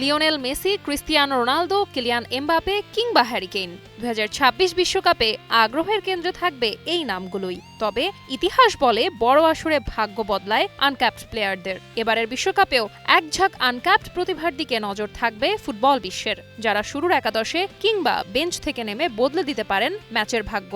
Lionel Messi, Cristiano Ronaldo, Kylian Mbappe কিংবা Harry Kane. 2026 বিশ্বকাপে আগ্রহের কেন্দ্রে থাকবে এই নামগুলোই। তবে ইতিহাস বলে বড় আসরে ভাগ্য বদলায় আনক্যাপড প্লেয়ারদের। এবারের বিশ্বকাপেও এক ঝাঁক আনক্যাপড প্রতিভার দিকে নজর থাকবে ফুটবল বিশ্বের, যারা শুরুর একাদশে কিংবা বেঞ্চ থেকে নেমে বদলে দিতে পারেন ম্যাচের ভাগ্য।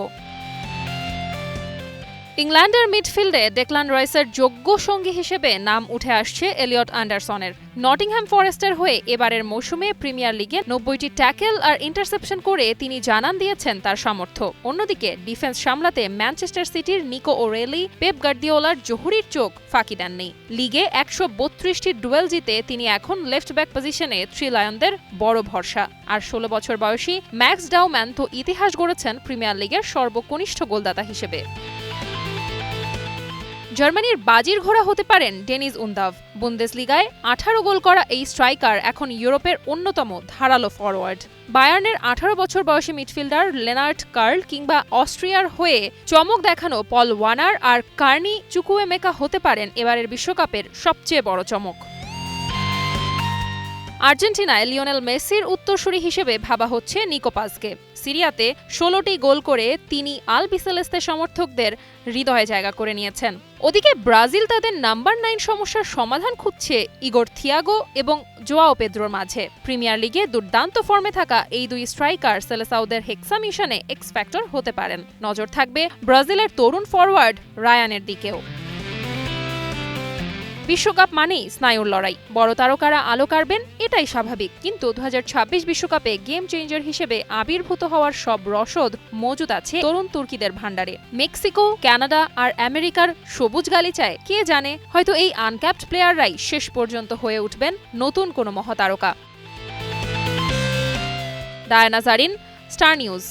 ইংল্যান্ডের মিডফিল্ডে ডেকলান রাইসের যোগ্য সঙ্গী হিসেবে নাম উঠে আসছে এলিয়ট অ্যান্ডারসনের। নটিংহ্যাম ফরেস্টের হয়ে এবারের মৌসুমে প্রিমিয়ার লিগে 90টি ট্যাকেল আর ইন্টারসেপশন করে তিনি জানান দিয়েছেন তার সামর্থ্য। অন্যদিকে ডিফেন্স সামলাতে ম্যানচেস্টার সিটির নিকো ওরেলি, পেপ গার্দিওলার জহুরির চোখ ফাঁকি দেননি। লিগে 132টি ডুয়েল জিতে তিনি এখন লেফট ব্যাক পজিশনে থ্রি লায়নদের বড় ভরসা। আর 16 বছর বয়সী ম্যাক্স ডাউম্যান তো ইতিহাস গড়েছেন প্রিমিয়ার লিগের সর্বকনিষ্ঠ গোলদাতা হিসেবে। জার্মানির বাজির ঘোড়া হতে পারেন ডেনিস উন্দাভ। বুন্দেসলিগায় 18 গোল করা এই স্ট্রাইকার এখন ইউরোপের অন্যতম ধারালো ফরওয়ার্ড। বায়ার্নের 18 বছর বয়সী মিডফিল্ডার লেনার্ট কার্ল কিংবা অস্ট্রিয়ার হয়ে চমক দেখানো পল ওয়ানার আর কার্নি চুকুয়েমেকা হতে পারেন এবারের বিশ্বকাপের সবচেয়ে বড় চমক। আর্জেন্টিনায় লিওনেল মেসির উত্তরসূরি হিসেবে ভাবা হচ্ছে নিকো পাসকে। সিরিয়াতে 16টি গোল করে তিনি আলবিসেলেস্তে সমর্থকদের হৃদয়ে জায়গা করে নিয়েছেন। ওদিকে ব্রাজিল তাদের নাম্বার 9 সমস্যার সমাধান খুঁজছে ইগোর থিয়াগো এবং জোয়াও পেদ্রোর মাঝে। প্রিমিয়ার লিগে দুর্দান্ত ফর্মে থাকা এই দুই স্ট্রাইকার সেলেসাউদের হেক্সা মিশনে এক্স ফ্যাক্টর হতে পারেন। নজর থাকবে ব্রাজিলের তরুণ ফরওয়ার্ড রায়ানের দিকেও। বিশ্বকাপ মানেই স্নায়ুর লড়াই। বড় তারকারা আলো কাড়বেন, এটাই স্বাভাবিক। কিন্তু 2026 বিশ্বকাপে গেম চেঞ্জার হিসেবে আবির্ভূত হওয়ার সব রসদ মজুদ আছে তরুণ তুর্কিদের ভান্ডারে। মেক্সিকো, কানাডা আর আমেরিকার সবুজ গালিচায় কে জানে, হয়তো এই আনক্যাপড প্লেয়াররাই শেষ পর্যন্ত হয়ে উঠবেন নতুন কোনো মহাতারকা। Diana Zarin, star news.